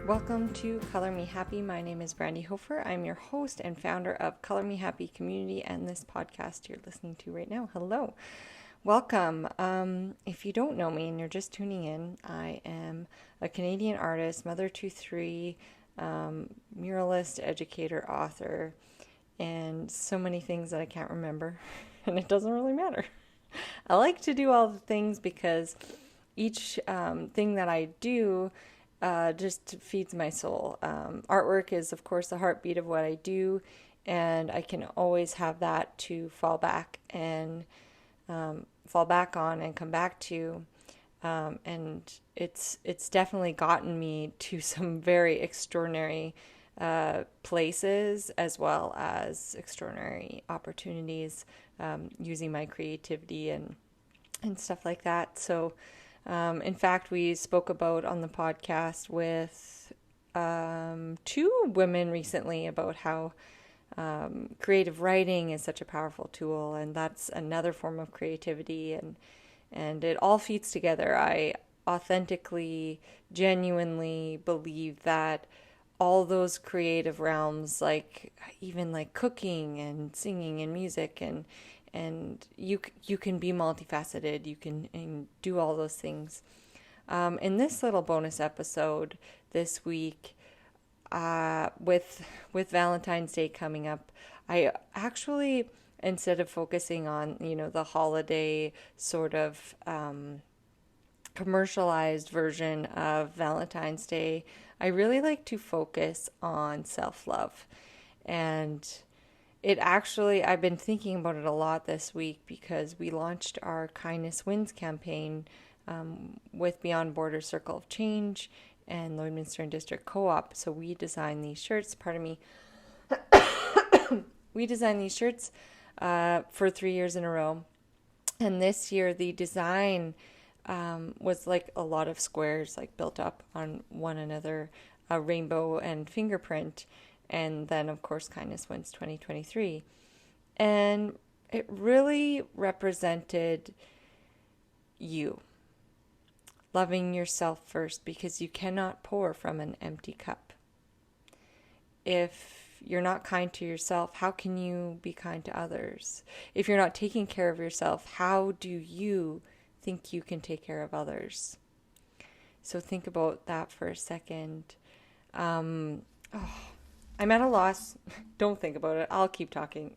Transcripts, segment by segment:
Welcome to Color Me Happy. My name is Brandi Hofer. I'm your host and founder of Color Me Happy Community and this podcast you're listening to right now. Hello. Welcome. If you don't know me and you're just tuning in, I am a Canadian artist, mother to three, muralist, educator, author, and so many things that I can't remember, and it doesn't really matter. I like to do all the things because each thing that I do just feeds my soul. Artwork is, of course, the heartbeat of what I do, and I can always have that to fall back on and come back to. And it's definitely gotten me to some very extraordinary places as well as extraordinary opportunities using my creativity and stuff like that. So in fact, we spoke about on the podcast with two women recently about how creative writing is such a powerful tool, and that's another form of creativity, and it all feeds together. I authentically, genuinely believe that all those creative realms, like even like cooking and singing and music and you can be multifaceted. You can do all those things. In this little bonus episode this week, with Valentine's Day coming up, I actually, instead of focusing on the holiday sort of commercialized version of Valentine's Day, I really like to focus on self-love. And I've been thinking about it a lot this week because we launched our Kindness Wins campaign with Beyond Border Circle of Change and Lloydminster and District Co-op. So we designed these shirts, we designed these shirts for 3 years in a row. And this year the design was like a lot of squares like built up on one another, a rainbow and fingerprint. And then, of course, Kindness Wins 2023. And it really represented you. Loving yourself first, because you cannot pour from an empty cup. If you're not kind to yourself, how can you be kind to others? If you're not taking care of yourself, how do you think you can take care of others? So think about that for a second. I'm at a loss. Don't think about it. I'll keep talking.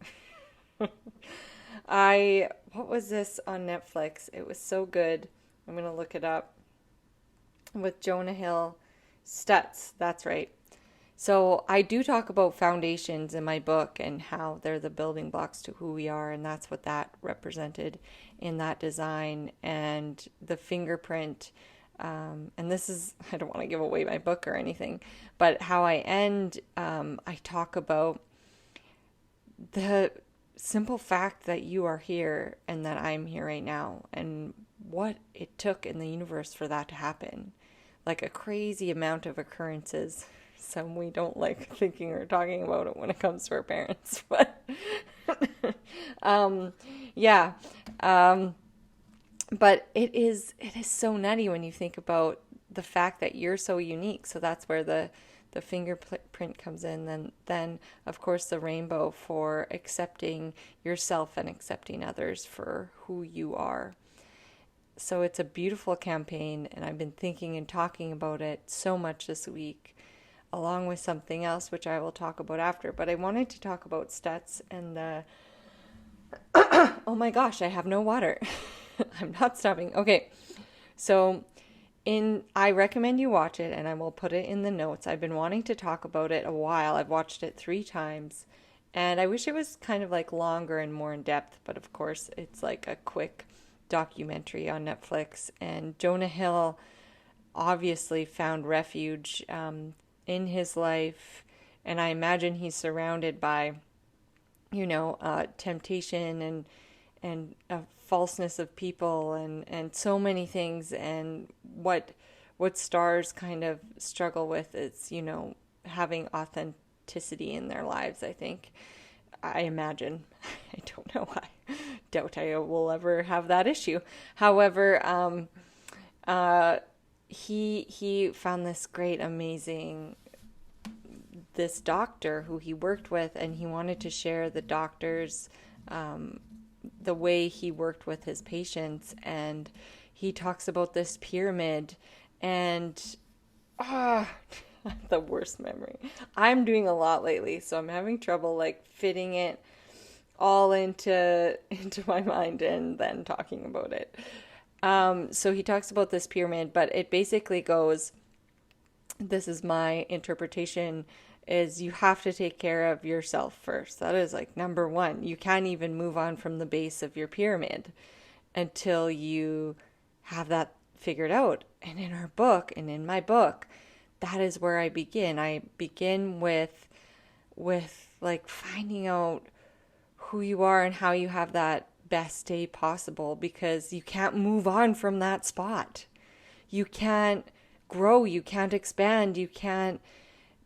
What was this on Netflix? It was so good. I'm going to look it up. With Jonah Hill. Stutz, that's right. So I do talk about foundations in my book and how they're the building blocks to who we are. And that's what that represented in that design. And the fingerprint. And this is, I don't want to give away my book or anything, but how I end, I talk about the simple fact that you are here and that I'm here right now and what it took in the universe for that to happen. Like a crazy amount of occurrences. Some we don't like thinking or talking about it when it comes to our parents, but yeah. But it is so nutty when you think about the fact that you're so unique. So that's where the fingerprint comes in. Then of course the rainbow for accepting yourself and accepting others for who you are. So it's a beautiful campaign, and I've been thinking and talking about it so much this week, along with something else which I will talk about after. But I wanted to talk about Stutz and oh my gosh, I have no water. I'm not stopping. Okay, so I recommend you watch it, and I will put it in the notes. I've been wanting to talk about it a while. I've watched it 3 times, and I wish it was kind of like longer and more in depth, but of course it's like a quick documentary on Netflix. And Jonah Hill obviously found refuge in his life, and I imagine he's surrounded by temptation and falseness of people and so many things. And what stars kind of struggle with is, having authenticity in their lives, I imagine. I don't know. I doubt I will ever have that issue. However, he found this great, amazing, this doctor who he worked with, and he wanted to share the doctor's the way he worked with his patients. And he talks about this pyramid, and the worst memory. I'm doing a lot lately, so I'm having trouble like fitting it all into my mind and then talking about it. So he talks about this pyramid, but it basically goes, this is my interpretation, is you have to take care of yourself first. That is like number one. You can't even move on from the base of your pyramid until you have that figured out. And in our book, and in my book, that is where I begin. I begin with like finding out who you are and how you have that best day possible, because you can't move on from that spot. You can't grow, you can't expand, you can't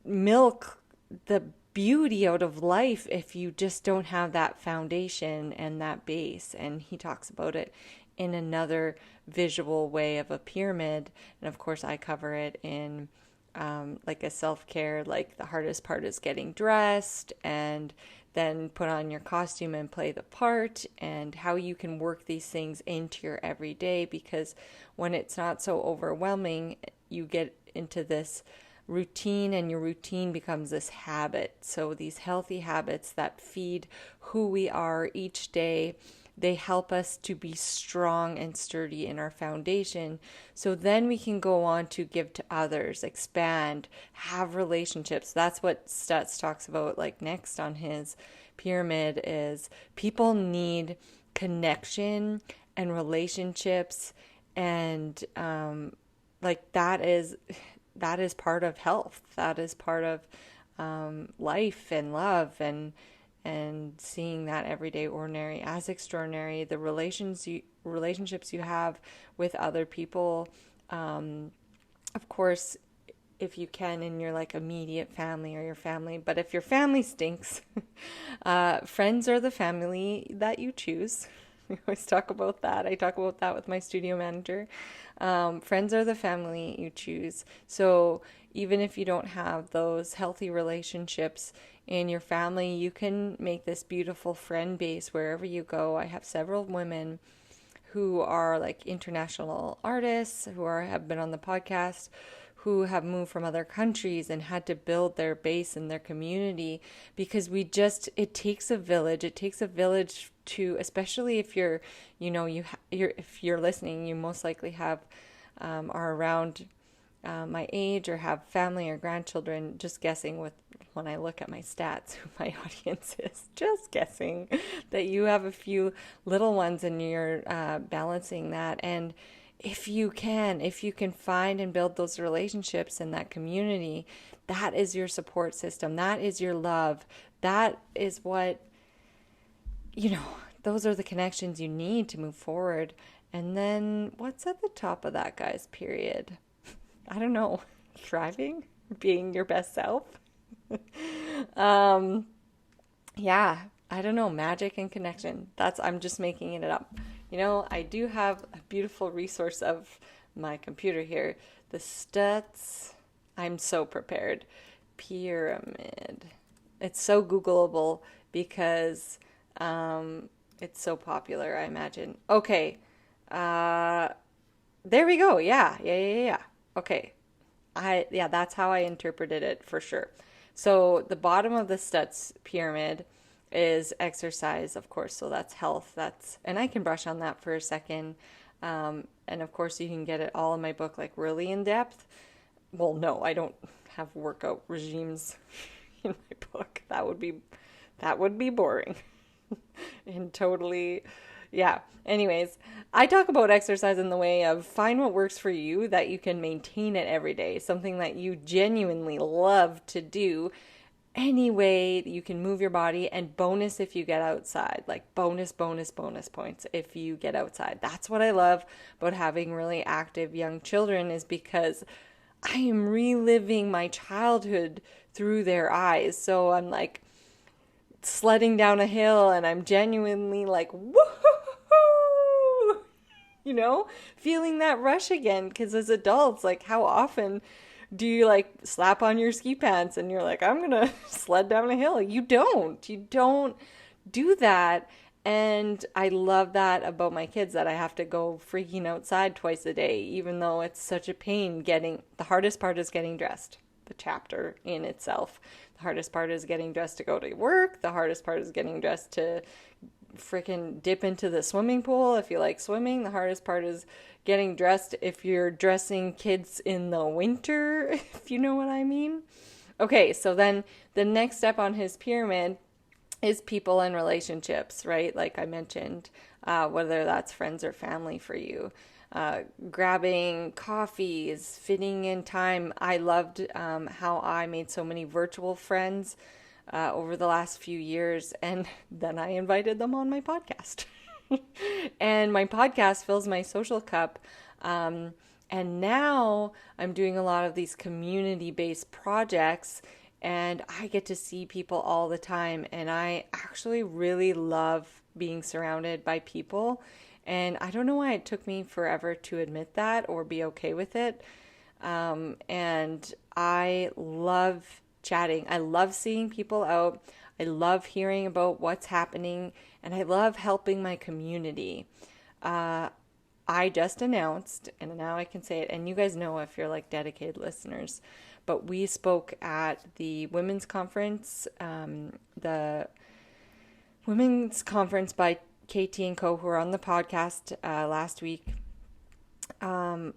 milk the beauty out of life if you just don't have that foundation and that base. And he talks about it in another visual way of a pyramid. And of course, I cover it in like a self-care, like the hardest part is getting dressed, and then put on your costume and play the part, and how you can work these things into your everyday, because when it's not so overwhelming, you get into this routine, and your routine becomes this habit. So these healthy habits that feed who we are each day, they help us to be strong and sturdy in our foundation. So then we can go on to give to others, expand, have relationships. That's what Stutz talks about like next on his pyramid, is people need connection and relationships. And like that is part of health. That is part of life and love, and seeing that everyday ordinary as extraordinary. The relationships you have with other people, of course, if you can, in your like immediate family or your family. But if your family stinks, friends are the family that you choose. We always talk about that. I talk about that with my studio manager. Friends are the family you choose. So even if you don't have those healthy relationships in your family, you can make this beautiful friend base wherever you go. I have several women who are like international artists who have been on the podcast, who have moved from other countries and had to build their base and their community, because it takes a village. It takes a village to, especially if you're if you're listening, you most likely are around my age or have family or grandchildren. Just guessing when I look at my stats, who my audience is, just guessing that you have a few little ones and you're balancing that. And if you can find and build those relationships in that community, that is your support system. That is your love. That is what, those are the connections you need to move forward. And then what's at the top of that guy's period? I don't know. Thriving? Being your best self? Yeah, I don't know. Magic and connection. I'm just making it up. I do have a beautiful resource of my computer here. The Stutz. I'm so prepared. Pyramid. It's so Googleable because it's so popular, I imagine. Okay. There we go. Yeah. Okay. That's how I interpreted it for sure. So the bottom of the Stutz pyramid is exercise, of course. So that's health. And I can brush on that for a second. And of course you can get it all in my book, like really in depth. Well, no, I don't have workout regimes in my book. That would be boring. And totally, yeah. Anyways, I talk about exercise in the way of find what works for you, that you can maintain it every day, something that you genuinely love to do. Any way you can move your body, and bonus if you get outside, like bonus points if you get outside. That's what I love about having really active young children, is because I am reliving my childhood through their eyes. So I'm like sledding down a hill and I'm genuinely like, woohoo! feeling that rush again. Because as adults, like, how often do you like slap on your ski pants and you're like, I'm gonna sled down a hill? You don't do that. And I love that about my kids, that I have to go freaking outside twice a day, even though it's such a pain the hardest part is getting dressed, the chapter in itself. The hardest part is getting dressed to go to work. The hardest part is getting dressed to freaking dip into the swimming pool if you like swimming. The hardest part is getting dressed if you're dressing kids in the winter, if you know what I mean. Okay, so then the next step on his pyramid is people and relationships, right? Like I mentioned, whether that's friends or family for you. Grabbing coffees, fitting in time. I loved how I made so many virtual friends over the last few years, and then I invited them on my podcast. And my podcast fills my social cup. And now I'm doing a lot of these community-based projects, and I get to see people all the time. And I actually really love being surrounded by people. And I don't know why it took me forever to admit that or be okay with it. And I love chatting. I love seeing people out. I love hearing about what's happening. And I love helping my community. I just announced, and now I can say it, and you guys know if you're like dedicated listeners, but we spoke at the women's conference, the women's conference by KT and Co, who were on the podcast last week, and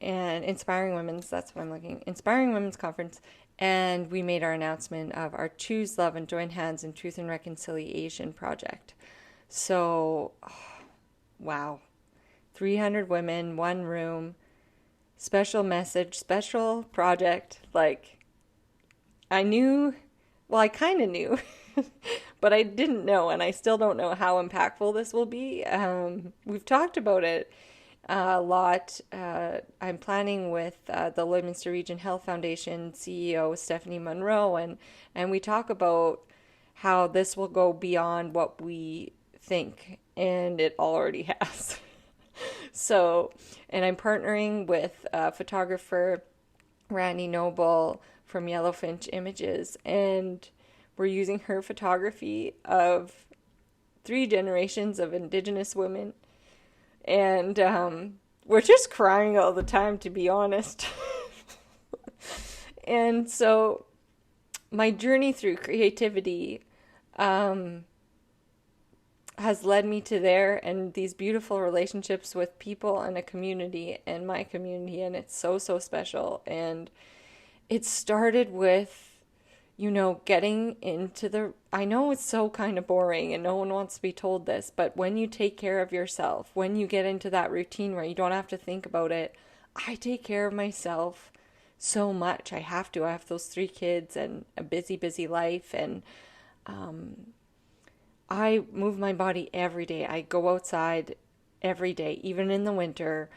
Inspiring Women's, that's what I'm looking, Inspiring Women's Conference, and we made our announcement of our Choose Love and Join Hands in Truth and Reconciliation project. So, wow, 300 women, one room, special message, special project. Like, I kind of knew, but I didn't know, and I still don't know how impactful this will be. We've talked about it a lot. I'm planning with the Lloydminster Region Health Foundation CEO Stephanie Monroe, and we talk about how this will go beyond what we think, and it already has. So, and I'm partnering with photographer Randy Noble from Yellowfinch Images, and we're using her photography of 3 generations of Indigenous women, and we're just crying all the time, to be honest. And so my journey through creativity has led me to there, and these beautiful relationships with people and a community, and my community, and it's so, so special. And it started with, getting into I know it's so kind of boring and no one wants to be told this, but when you take care of yourself, when you get into that routine where you don't have to think about it, I take care of myself so much. I have those 3 kids and a busy, busy life, and I move my body every day. I go outside every day, even in the winter.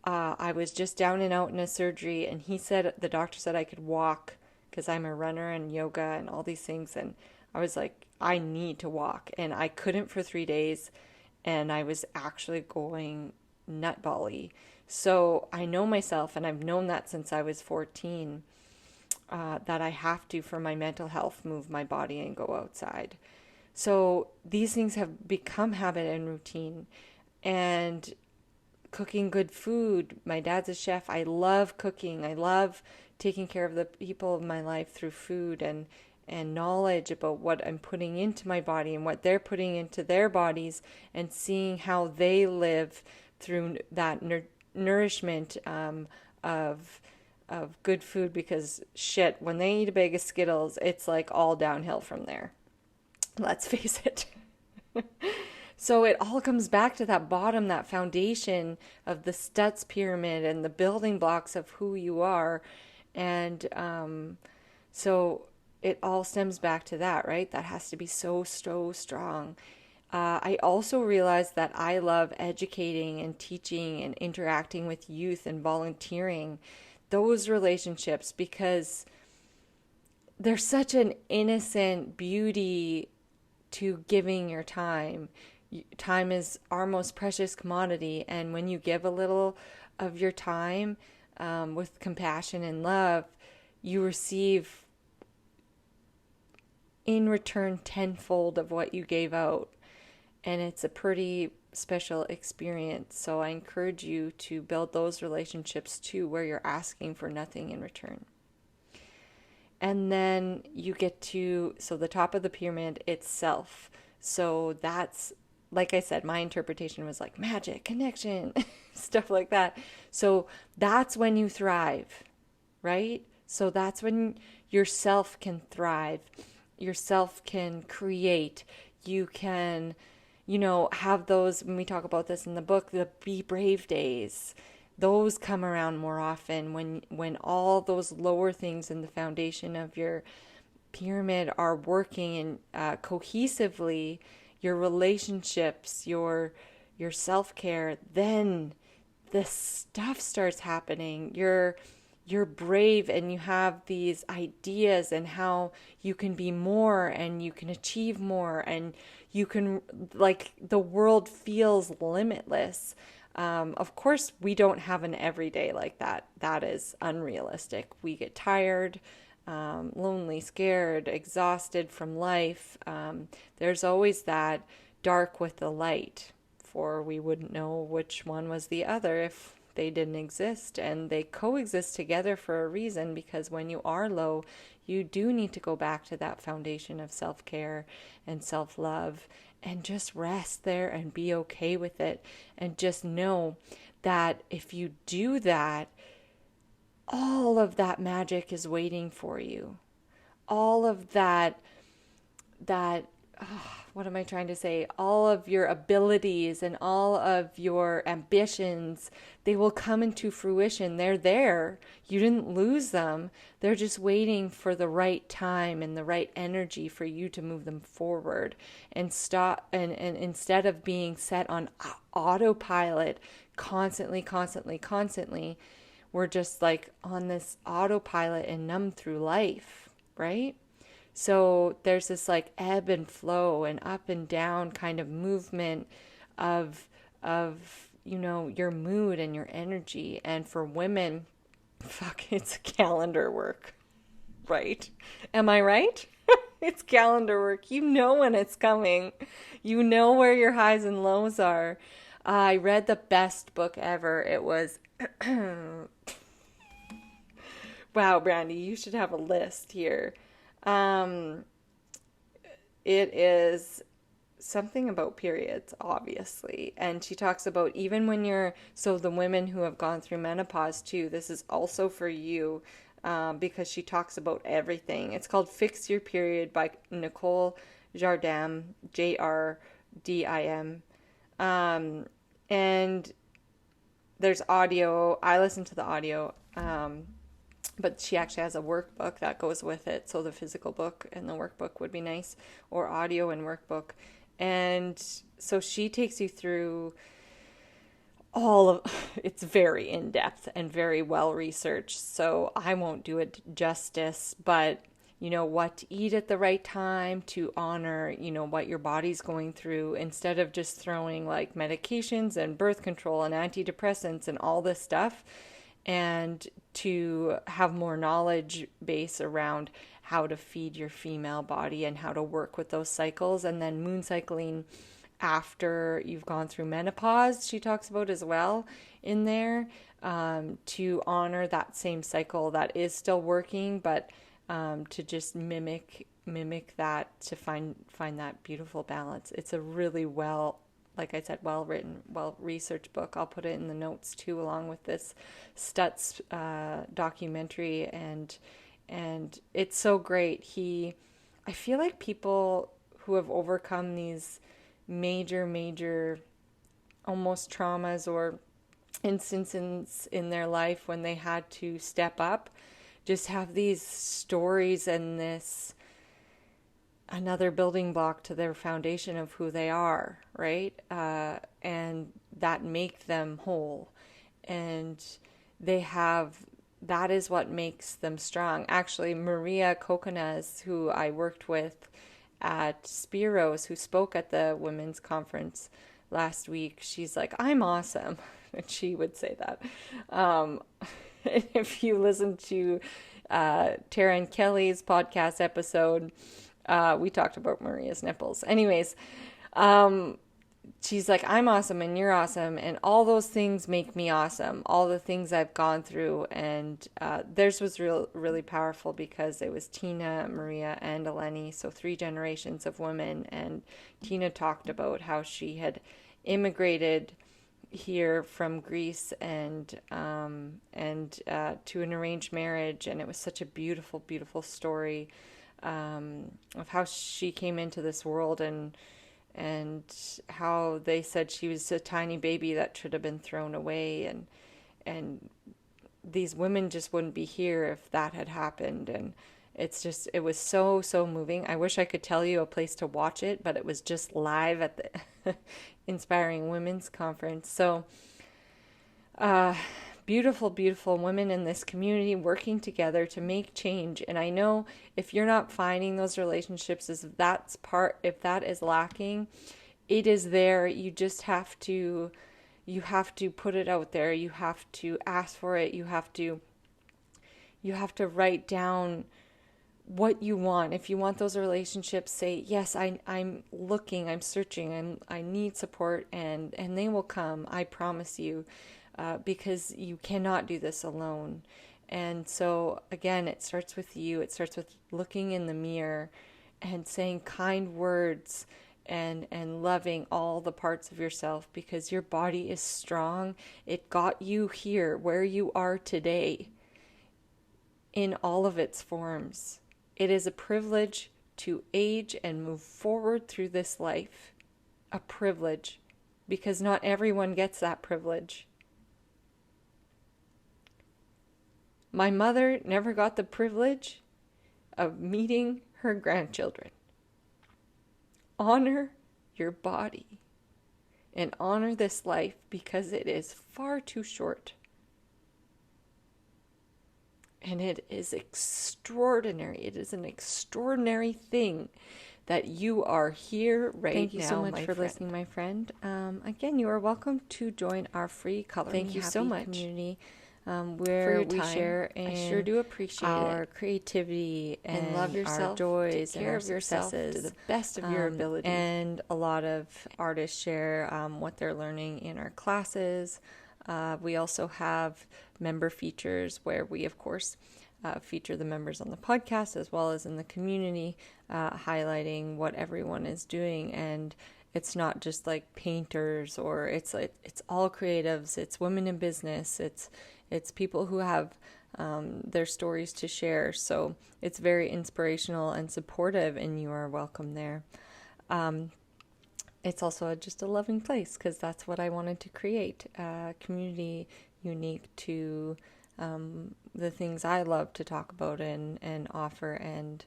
I was just down and out in a surgery, and the doctor said I could walk because I'm a runner and yoga and all these things. And I was like, I need to walk. And I couldn't for 3 days, and I was actually going nutbally. So I know myself, and I've known that since I was 14, that I have to, for my mental health, move my body and go outside. So these things have become habit and routine. And cooking good food. My dad's a chef. I love cooking. I love taking care of the people of my life through food and knowledge about what I'm putting into my body and what they're putting into their bodies, and seeing how they live through that nourishment of good food. Because shit, when they eat a bag of Skittles, it's like all downhill from there. Let's face it. So it all comes back to that bottom, that foundation of the Stutz pyramid and the building blocks of who you are. And so it all stems back to that, right? That has to be so, so strong. I also realized that I love educating and teaching and interacting with youth and volunteering, those relationships, because there's such an innocent beauty to giving your time, Time is our most precious commodity, and when you give a little of your time with compassion and love, you receive in return tenfold of what you gave out. And it's a pretty special experience. So I encourage you to build those relationships too, where you're asking for nothing in return. And then you get to, so the top of the pyramid itself. So that's, like I said, my interpretation was like magic, connection, stuff like that. So that's when you thrive, right? So that's when yourself can thrive. Yourself can create. You can, have those, when we talk about this in the book, the be brave days. Those come around more often when all those lower things in the foundation of your pyramid are working and cohesively, your relationships, your self-care, then this stuff starts happening. You're brave and you have these ideas and how you can be more and you can achieve more and you can, like, the world feels limitless. Of course, we don't have an everyday like that. That is unrealistic. We get tired, lonely, scared, exhausted from life. There's always that dark with the light, for we wouldn't know which one was the other if they didn't exist. And they coexist together for a reason, because when you are low, you do need to go back to that foundation of self-care and self-love and just rest there and be okay with it. And just know that if you do that, all of that magic is waiting for you. All of that, what am I trying to say? All of your abilities and all of your ambitions, they will come into fruition. They're there. You didn't lose them. They're just waiting for the right time and the right energy for you to move them forward and stop. And instead of being set on autopilot constantly, we're just like on this autopilot and numb through life, right? So there's this like ebb and flow and up and down kind of movement of your mood and your energy. And for women, it's calendar work, right? Am I right? It's calendar work. You know when it's coming. You know where your highs and lows are. I read the best book ever. It was wow, Brandi, you should have a list here. It is something about periods, obviously. And she talks about even when so the women who have gone through menopause too, this is also for you, because she talks about everything. It's called Fix Your Period by Nicole Jardim, Jardim. And there's audio. I listen to the audio. But she actually has a workbook that goes with it. So the physical book and the workbook would be nice, or audio and workbook. And so she takes you through it's very in-depth and very well researched. So I won't do it justice, but what to eat at the right time to honor, what your body's going through, instead of just throwing like medications and birth control and antidepressants and all this stuff. And to have more knowledge base around how to feed your female body and how to work with those cycles. And then moon cycling after you've gone through menopause, she talks about as well in there, to honor that same cycle that is still working, but to just mimic that, to find that beautiful balance. It's a really like I said, well-written, well-researched book. I'll put it in the notes too, along with this Stutz documentary, and it's so great. I feel like people who have overcome these major, almost traumas or instances in their life when they had to step up, just have these stories and this another building block to their foundation of who they are, right? And that make them whole. And that is what makes them strong. Actually, Maria Coconas, who I worked with at Spiros, who spoke at the women's conference last week, she's like, I'm awesome. And she would say that. Um, if you listen to Tara and Kelly's podcast episode, we talked about Maria's nipples. Anyways, she's like, I'm awesome and you're awesome, and all those things make me awesome. All the things I've gone through, and theirs was really powerful because it was Tina, Maria, and Eleni, so 3 generations of women. And Tina talked about how she had immigrated here from Greece and to an arranged marriage, and it was such a beautiful, beautiful story of how she came into this world, and how they said she was a tiny baby that should have been thrown away, and these women just wouldn't be here if that had happened. And it was so, so moving. I wish I could tell you a place to watch it, but it was just live at the Inspiring Women's Conference. So beautiful, beautiful women in this community working together to make change. And I know if you're not finding those relationships, if that is lacking, it is there. You just have to put it out there. You have to ask for it. You have to write down what you want. If you want those relationships, say, yes, I'm looking, I'm searching, I need support, and they will come. I promise you. Because you cannot do this alone. And so, again, it starts with you. It starts with looking in the mirror and saying kind words and loving all the parts of yourself, because your body is strong. It got you here where you are today in all of its forms. It is a privilege to age and move forward through this life. A privilege, because not everyone gets that privilege. My mother never got the privilege of meeting her grandchildren. Honor your body and honor this life, because it is far too short. And it is extraordinary. It is an extraordinary thing that you are here right now. Thank you so much for listening, my friend. Again, you are welcome to join our free Coloring Happy community. Where we share, and I sure do appreciate our creativity and love yourself, our joys, and our successes to the best of your ability. And a lot of artists share what they're learning in our classes. We also have member features where we, of course, feature the members on the podcast as well as in the community, highlighting what everyone is doing. And it's not just like painters, or it's all creatives. It's women in business. It's people who have their stories to share. So it's very inspirational and supportive, and you are welcome there. It's also just a loving place, because that's what I wanted to create, a community unique to the things I love to talk about and offer, and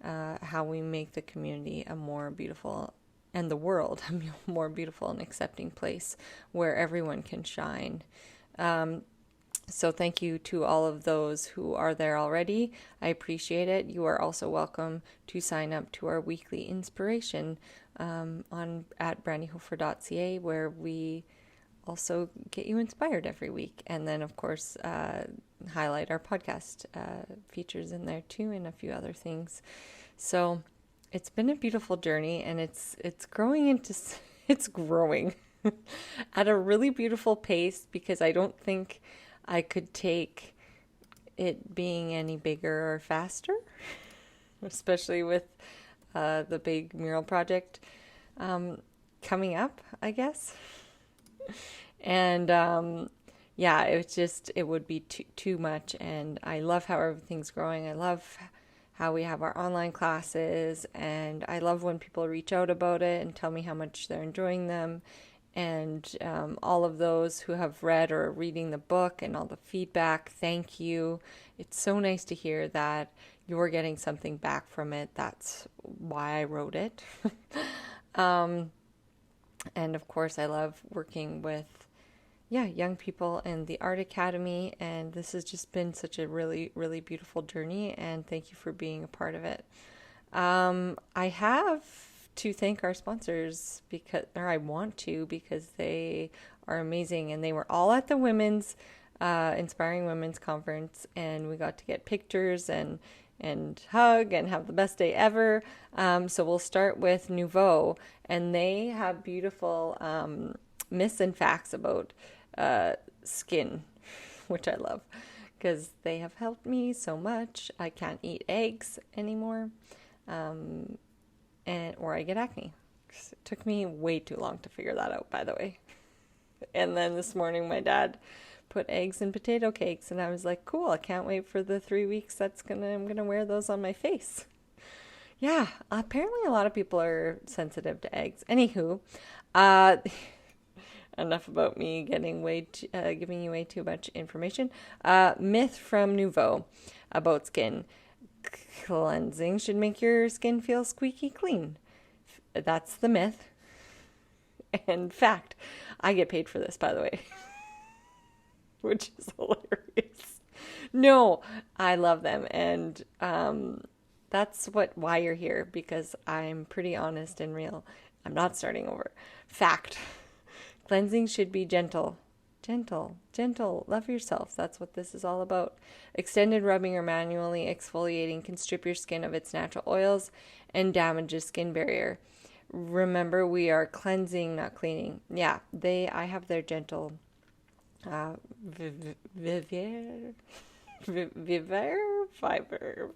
how we make the community a more beautiful, and the world a more beautiful and accepting place where everyone can shine. So thank you to all of those who are there already. I appreciate it. You are also welcome to sign up to our weekly inspiration at brandihofer.ca, where we also get you inspired every week. And then, of course, highlight our podcast features in there too, and a few other things. So it's been a beautiful journey, and it's growing at a really beautiful pace, because I don't think I could take it being any bigger or faster, especially with the big mural project coming up, I guess. And it would be too much. And I love how everything's growing. I love how we have our online classes, and I love when people reach out about it and tell me how much they're enjoying them. And all of those who have read or are reading the book, and all the feedback, thank you. It's so nice to hear that you're getting something back from it. That's why I wrote it. And of course, I love working with young people in the Art Academy, and this has just been such a really, really beautiful journey, and thank you for being a part of it. I have to thank our sponsors I want to, because they are amazing, and they were all at the women's Inspiring Women's Conference, and we got to get pictures and hug and have the best day ever. So we'll start with Nouveau, and they have beautiful myths and facts about skin, which I love, because they have helped me so much. I can't eat eggs anymore, or I get acne. It took me way too long to figure that out, by the way. And then this morning my dad put eggs in potato cakes, and I was like, cool, I can't wait for the 3 weeks I'm gonna wear those on my face. Yeah, apparently a lot of people are sensitive to eggs. Anywho, enough about me giving you way too much information. Myth from Nouveau about skin. Cleansing should make your skin feel squeaky clean. That's the myth. And fact, I get paid for this, by the way. Which is hilarious. No, I love them, and that's why you're here, because I'm pretty honest and real. I'm not starting over. Fact. Cleansing should be gentle. Gentle. Love yourself. That's what this is all about. Extended rubbing or manually exfoliating can strip your skin of its natural oils and damage the skin barrier. Remember, we are cleansing, not cleaning. Yeah, I have their gentle Viver fiber.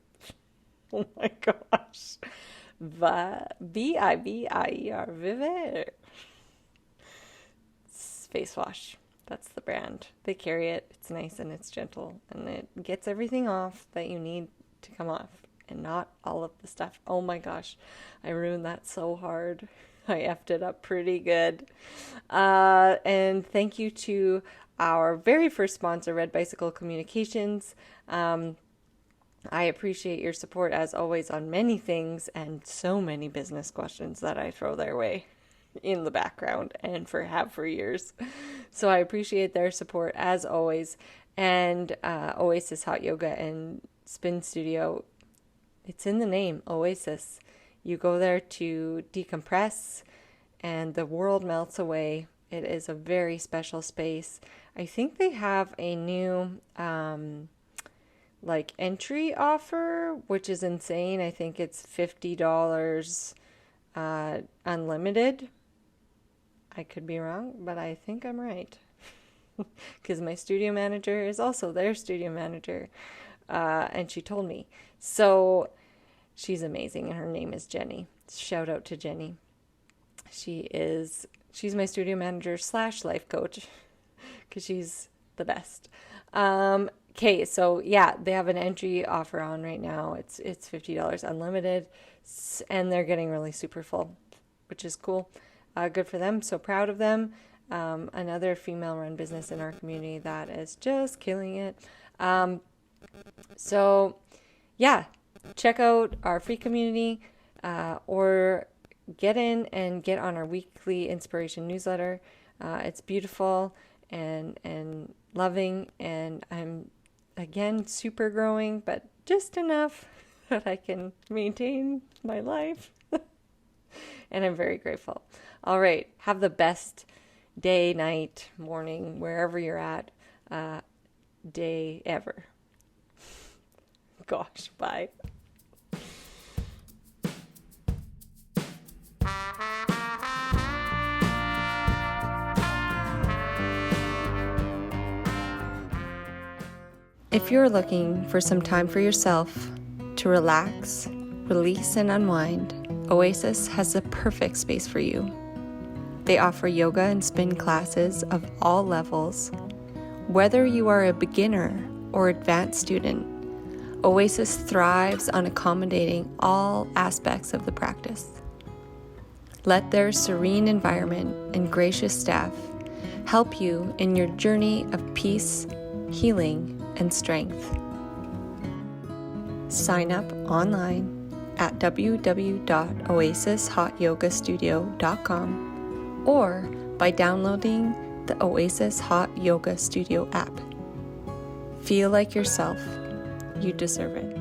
Oh my gosh. Viver Viver face wash. That's the brand. They carry it. It's nice and it's gentle, and it gets everything off that you need to come off, and not all of the stuff. Oh my gosh, I ruined that so hard. I effed it up pretty good. And thank you to our very first sponsor, Red Bicycle Communications. I appreciate your support as always on many things, and so many business questions that I throw their way in the background and for years. So I appreciate their support as always. And Oasis Hot Yoga and Spin Studio, it's in the name, Oasis. You go there to decompress and the world melts away. It is a very special space. I think they have a new entry offer, which is insane. I think it's $50 unlimited. I could be wrong, but I think I'm right. Because my studio manager is also their studio manager. And she told me. So she's amazing, and her name is Jenny. Shout out to Jenny. She's my studio manager / life coach, because she's the best. Okay, so yeah, they have an entry offer on right now. It's $50 unlimited, and they're getting really super full, which is cool. Good for them. So proud of them. Another female-run business in our community that is just killing it. So yeah, check out our free community, or get in and get on our weekly inspiration newsletter. It's beautiful and loving, and I'm again super growing, but just enough that I can maintain my life. And I'm very grateful. All right, have the best day, night, morning, wherever you're at, day ever. Gosh, bye. If you're looking for some time for yourself to relax, release, and unwind, Oasis has the perfect space for you. They offer yoga and spin classes of all levels. Whether you are a beginner or advanced student, Oasis thrives on accommodating all aspects of the practice. Let their serene environment and gracious staff help you in your journey of peace, healing, and strength. Sign up online at www.oasishotyogastudio.com or by downloading the Oasis Hot Yoga Studio app. Feel like yourself. You deserve it.